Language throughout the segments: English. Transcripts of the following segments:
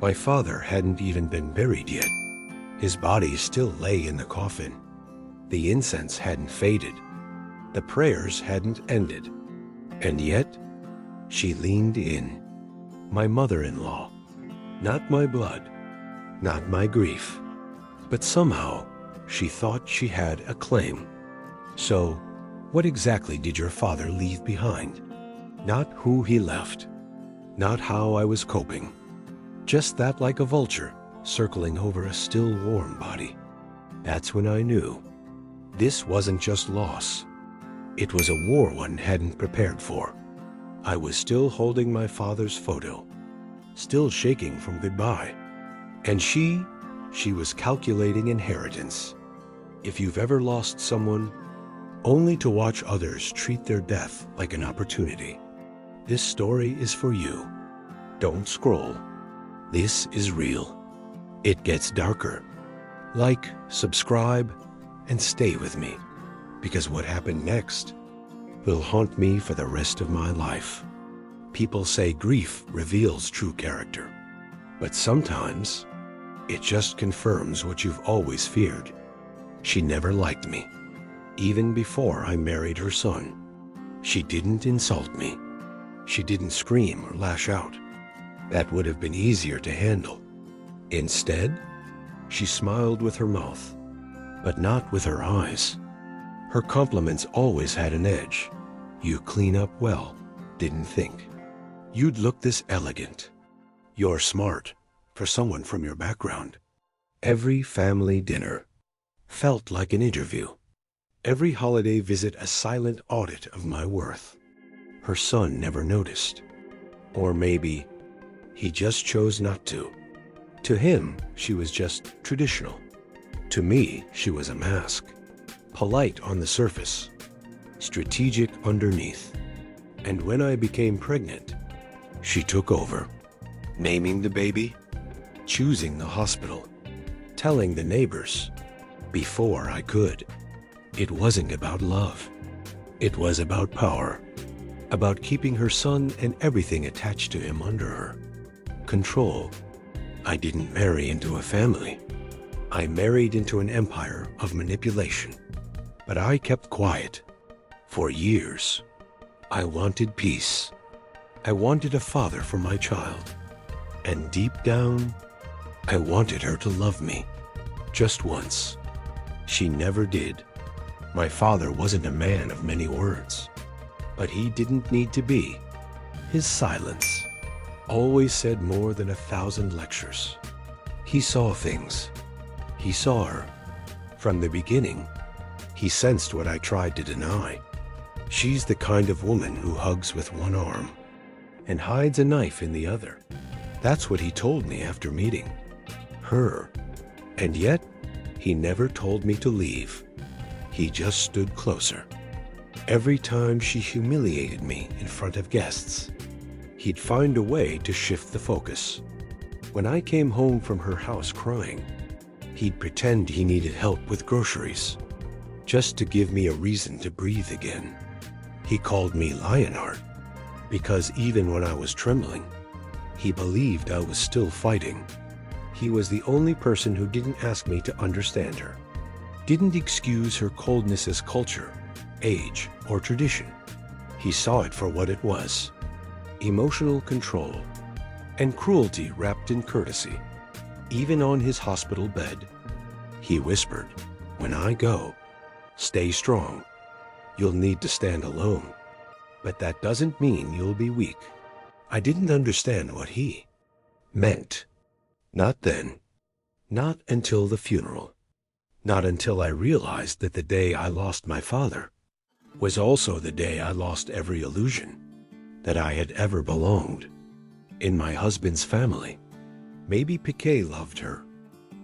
My father hadn't even been buried yet. His body still lay in the coffin. The incense hadn't faded. The prayers hadn't ended. And yet, she leaned in. My mother-in-law. Not my blood. Not my grief. But somehow, she thought she had a claim. So, what exactly did your father leave behind? Not who he left. Not how I was coping. Just that like a vulture circling over a still warm body. That's when I knew. This wasn't just loss. It was a war one hadn't prepared for. I was still holding my father's photo. Still shaking from goodbye. And she was calculating inheritance. If you've ever lost someone, only to watch others treat their death like an opportunity, this story is for you. Don't scroll. This is real. It gets darker. Like, subscribe, and stay with me, because what happened next will haunt me for the rest of my life. People say grief reveals true character, but sometimes it just confirms what you've always feared. She never liked me, even before I married her son. She didn't insult me. She didn't scream or lash out. That would have been easier to handle. Instead, she smiled with her mouth, but not with her eyes. Her compliments always had an edge. You clean up well, didn't think. You'd look this elegant. You're smart for someone from your background. Every family dinner felt like an interview. Every holiday visit a silent audit of my worth. Her son never noticed. Or maybe he just chose not to. To him, she was just traditional. To me, she was a mask. Polite on the surface, strategic underneath. And when I became pregnant, she took over. Naming the baby, choosing the hospital, telling the neighbors, before I could. It wasn't about love. It was about power. About keeping her son and everything attached to him under her. Control. I didn't marry into a family. I married into an empire of manipulation. But I kept quiet. For years. I wanted peace. I wanted a father for my child. And deep down, I wanted her to love me. Just once. She never did. My father wasn't a man of many words. But he didn't need to be. His silence always said more than 1,000 lectures. He saw things. He saw her. From the beginning, he sensed what I tried to deny. She's the kind of woman who hugs with one arm and hides a knife in the other. That's what he told me after meeting her. And yet, he never told me to leave. He just stood closer. Every time she humiliated me in front of guests, he'd find a way to shift the focus. When I came home from her house crying, he'd pretend he needed help with groceries, just to give me a reason to breathe again. He called me Lionheart, because even when I was trembling, he believed I was still fighting. He was the only person who didn't ask me to understand her, didn't excuse her coldness as culture, age, or tradition. He saw it for what it was. Emotional control and cruelty wrapped in courtesy. Even on his hospital bed, he whispered, "When I go, stay strong. You'll need to stand alone. But that doesn't mean you'll be weak." I didn't understand what he meant. Not then. Not until the funeral. Not until I realized that the day I lost my father was also the day I lost every illusion that I had ever belonged. In my husband's family, maybe Piquet loved her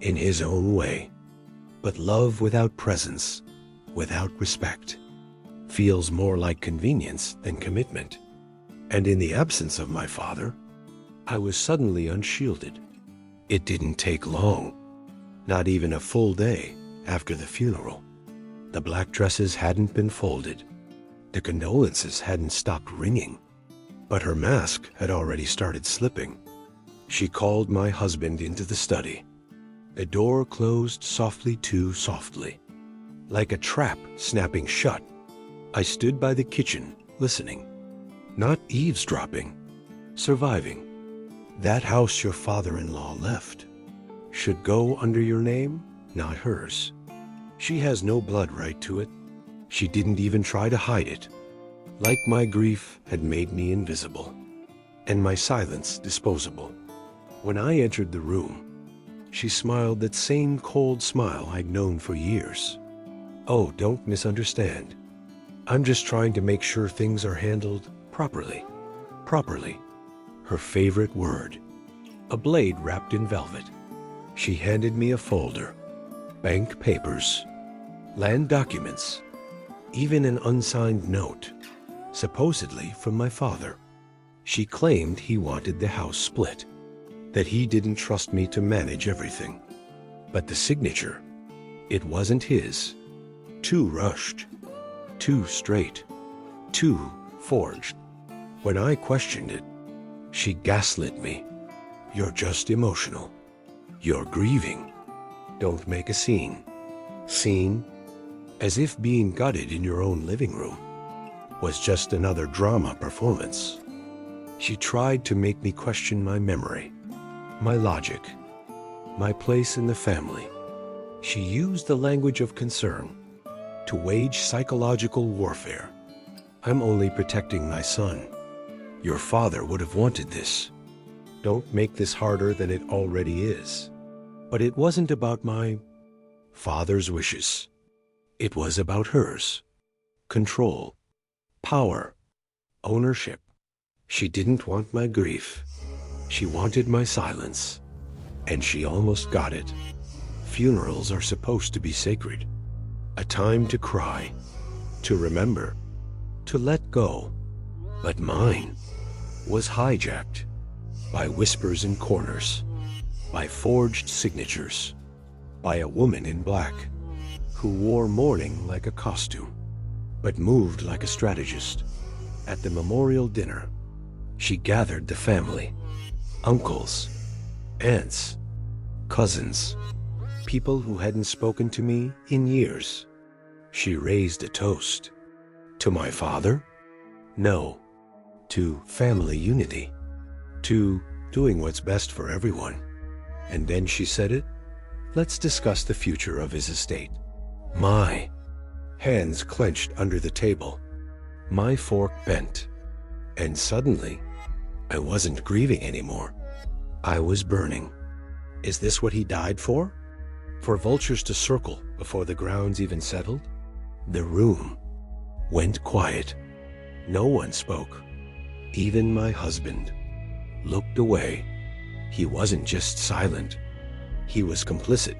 in his own way. But love without presence, without respect, feels more like convenience than commitment. And in the absence of my father, I was suddenly unshielded. It didn't take long, not even a full day after the funeral. The black dresses hadn't been folded. The condolences hadn't stopped ringing. But her mask had already started slipping. She called my husband into the study. The door closed softly, too softly, like a trap snapping shut. I stood by the kitchen, listening, not eavesdropping, surviving. That house your father-in-law left should go under your name, not hers. She has no blood right to it. She didn't even try to hide it. Like my grief had made me invisible, and my silence disposable. When I entered the room, she smiled that same cold smile I'd known for years. Oh, don't misunderstand. I'm just trying to make sure things are handled properly. Properly. Her favorite word. A blade wrapped in velvet. She handed me a folder. Bank papers. Land documents. Even an unsigned note. Supposedly from my father. She claimed he wanted the house split. That he didn't trust me to manage everything. But the signature, it wasn't his. Too rushed, too straight, too forged. When I questioned it, she gaslit me. You're just emotional. You're grieving. Don't make a scene. Scene? As if being gutted in your own living room was just another drama performance. She tried to make me question my memory. My logic, my place in the family. She used the language of concern to wage psychological warfare. I'm only protecting my son. Your father would have wanted this. Don't make this harder than it already is. But it wasn't about my father's wishes. It was about hers. Control, power, ownership. She didn't want my grief. She wanted my silence, and she almost got it. Funerals are supposed to be sacred, a time to cry, to remember, to let go. But mine was hijacked by whispers in corners, by forged signatures, by a woman in black who wore mourning like a costume, but moved like a strategist. At the memorial dinner, she gathered the family. Uncles, aunts, cousins, people who hadn't spoken to me in years. She raised a toast. To my father? No. To family unity. To doing what's best for everyone. And then she said it. Let's discuss the future of his estate. My hands clenched under the table. My fork bent. And suddenly, I wasn't grieving anymore. I was burning. Is this what he died for? For vultures to circle before the ground's even settled? The room went quiet. No one spoke. Even my husband looked away. He wasn't just silent. He was complicit.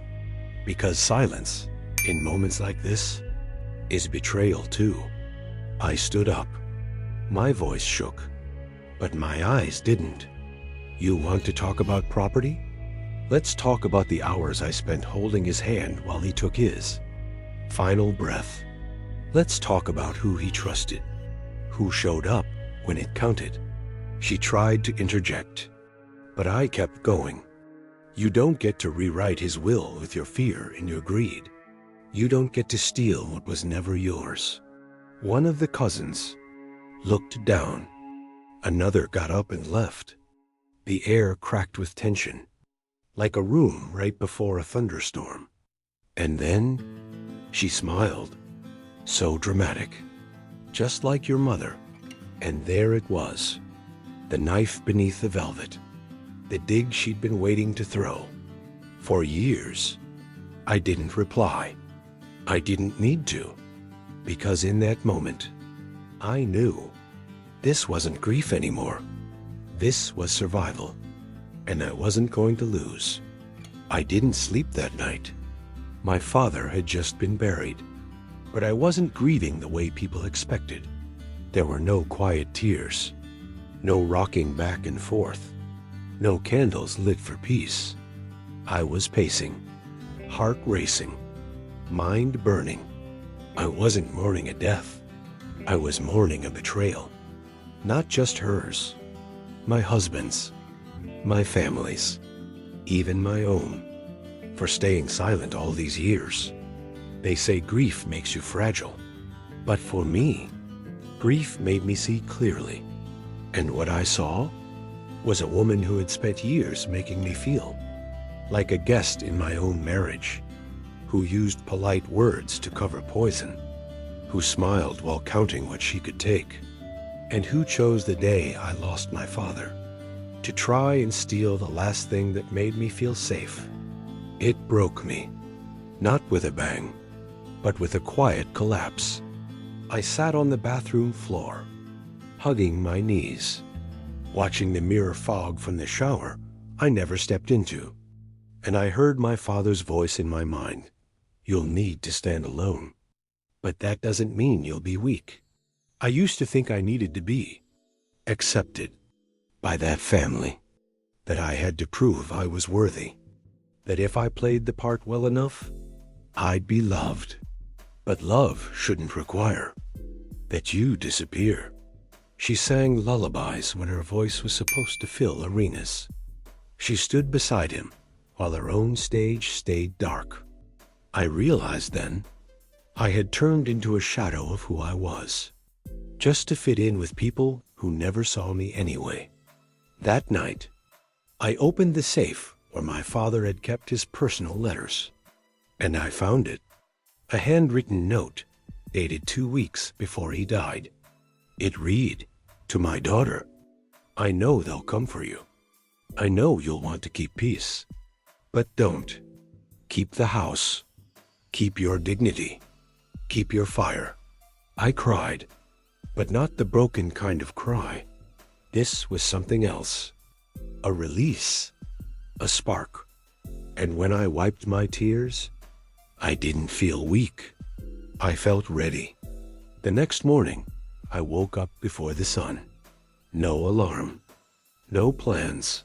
Because silence, in moments like this, is betrayal too. I stood up. My voice shook. But my eyes didn't. You want to talk about property? Let's talk about the hours I spent holding his hand while he took his. Final breath. Let's talk about who he trusted, who showed up when it counted. She tried to interject, but I kept going. You don't get to rewrite his will with your fear and your greed. You don't get to steal what was never yours. One of the cousins looked down. Another got up and left. The air cracked with tension, like a room right before a thunderstorm. And then she smiled, so dramatic, just like your mother. And there it was, the knife beneath the velvet, the dig she'd been waiting to throw. For years, I didn't reply. I didn't need to, because in that moment, I knew this wasn't grief anymore. This was survival, and I wasn't going to lose. I didn't sleep that night. My father had just been buried, but I wasn't grieving the way people expected. There were no quiet tears, no rocking back and forth, no candles lit for peace. I was pacing, heart racing, mind burning. I wasn't mourning a death. I was mourning a betrayal. Not just hers, my husband's, my family's, even my own, for staying silent all these years. They say grief makes you fragile, but for me, grief made me see clearly. And what I saw was a woman who had spent years making me feel like a guest in my own marriage, who used polite words to cover poison, who smiled while counting what she could take, and who chose the day I lost my father to try and steal the last thing that made me feel safe. It broke me, not with a bang, but with a quiet collapse. I sat on the bathroom floor, hugging my knees, watching the mirror fog from the shower I never stepped into. And I heard my father's voice in my mind. You'll need to stand alone, but that doesn't mean you'll be weak. I used to think I needed to be accepted by that family, that I had to prove I was worthy, that if I played the part well enough, I'd be loved. But love shouldn't require that you disappear. She sang lullabies when her voice was supposed to fill arenas. She stood beside him while her own stage stayed dark. I realized then I had turned into a shadow of who I was, just to fit in with people who never saw me anyway. That night, I opened the safe where my father had kept his personal letters, and I found it, a handwritten note dated 2 weeks before he died. It read, "To my daughter, I know they'll come for you. I know you'll want to keep peace, but don't. Keep the house. Keep your dignity. Keep your fire." I cried, but not the broken kind of cry. This was something else, a release, a spark. And when I wiped my tears, I didn't feel weak. I felt ready. The next morning, I woke up before the sun. No alarm, no plans,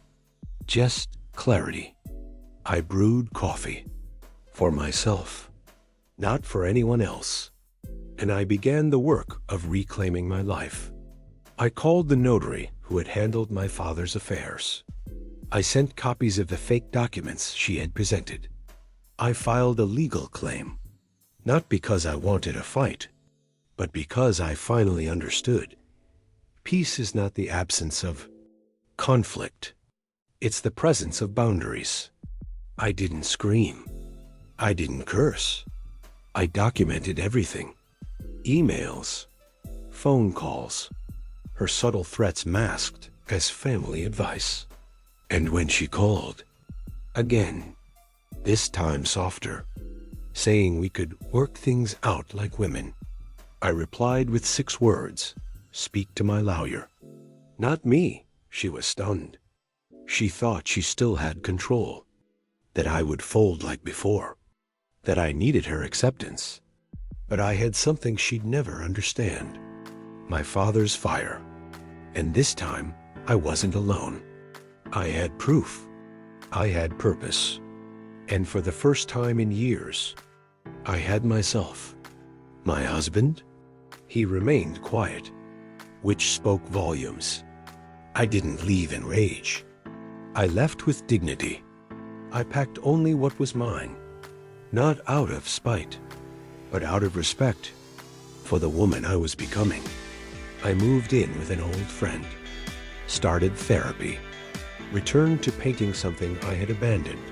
just clarity. I brewed coffee for myself, not for anyone else, and I began the work of reclaiming my life. I called the notary who had handled my father's affairs. I sent copies of the fake documents she had presented. I filed a legal claim, not because I wanted a fight, but because I finally understood. Peace is not the absence of conflict. It's the presence of boundaries. I didn't scream. I didn't curse. I documented everything. Emails, phone calls, her subtle threats masked as family advice. And when she called, again, this time softer, saying we could work things out like women, I replied with 6 words, "Speak to my lawyer." Not me. She was stunned. She thought she still had control, that I would fold like before, that I needed her acceptance. But I had something she'd never understand, my father's fire. And this time, I wasn't alone. I had proof. I had purpose. And for the first time in years, I had myself. My husband? He remained quiet, which spoke volumes. I didn't leave in rage. I left with dignity. I packed only what was mine, not out of spite, but out of respect for the woman I was becoming. I moved in with an old friend, started therapy, returned to painting something I had abandoned.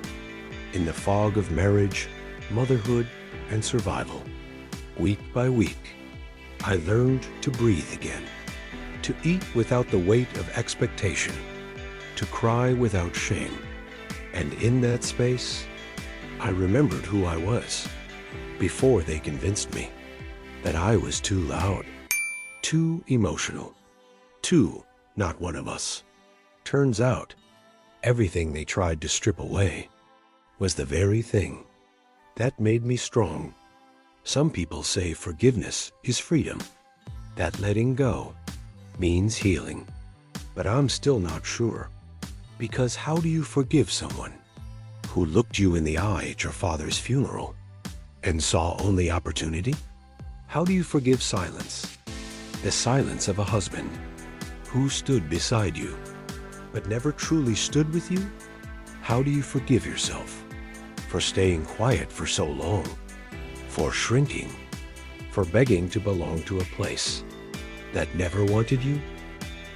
In the fog of marriage, motherhood, and survival, week by week, I learned to breathe again, to eat without the weight of expectation, to cry without shame. And in that space, I remembered who I was before they convinced me that I was too loud, too emotional, too not one of us. Turns out, everything they tried to strip away was the very thing that made me strong. Some people say forgiveness is freedom, that letting go means healing. But I'm still not sure, because how do you forgive someone who looked you in the eye at your father's funeral and saw only opportunity? How do you forgive silence? The silence of a husband who stood beside you but never truly stood with you? How do you forgive yourself for staying quiet for so long, for shrinking, for begging to belong to a place that never wanted you?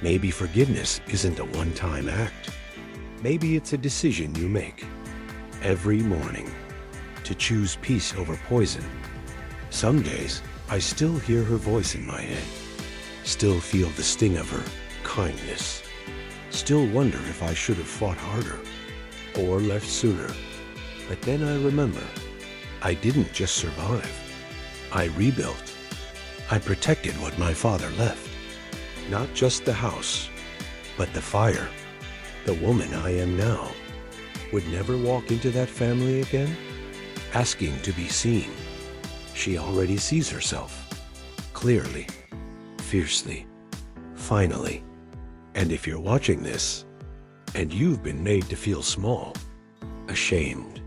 Maybe forgiveness isn't a one-time act. Maybe it's a decision you make every morning to choose peace over poison. Some days, I still hear her voice in my head, still feel the sting of her kindness, still wonder if I should have fought harder or left sooner. But then I remember, I didn't just survive. I rebuilt. I protected what my father left. Not just the house, but the fire. The woman I am now would never walk into that family again, asking to be seen. She already sees herself, clearly, fiercely, finally. And if you're watching this, and you've been made to feel small, ashamed,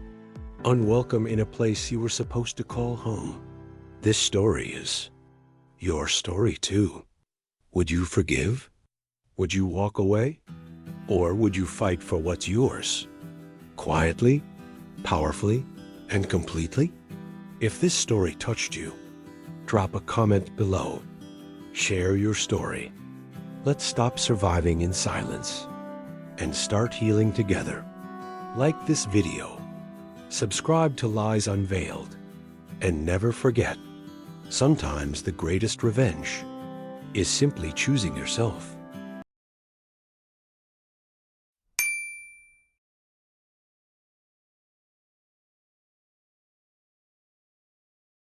unwelcome in a place you were supposed to call home, this story is your story too. Would you forgive? Would you walk away? Or would you fight for what's yours? Quietly, powerfully, and completely? If this story touched you, drop a comment below. Share your story. Let's stop surviving in silence and start healing together. Like this video, subscribe to Lies Unveiled, and never forget, sometimes the greatest revenge is simply choosing yourself.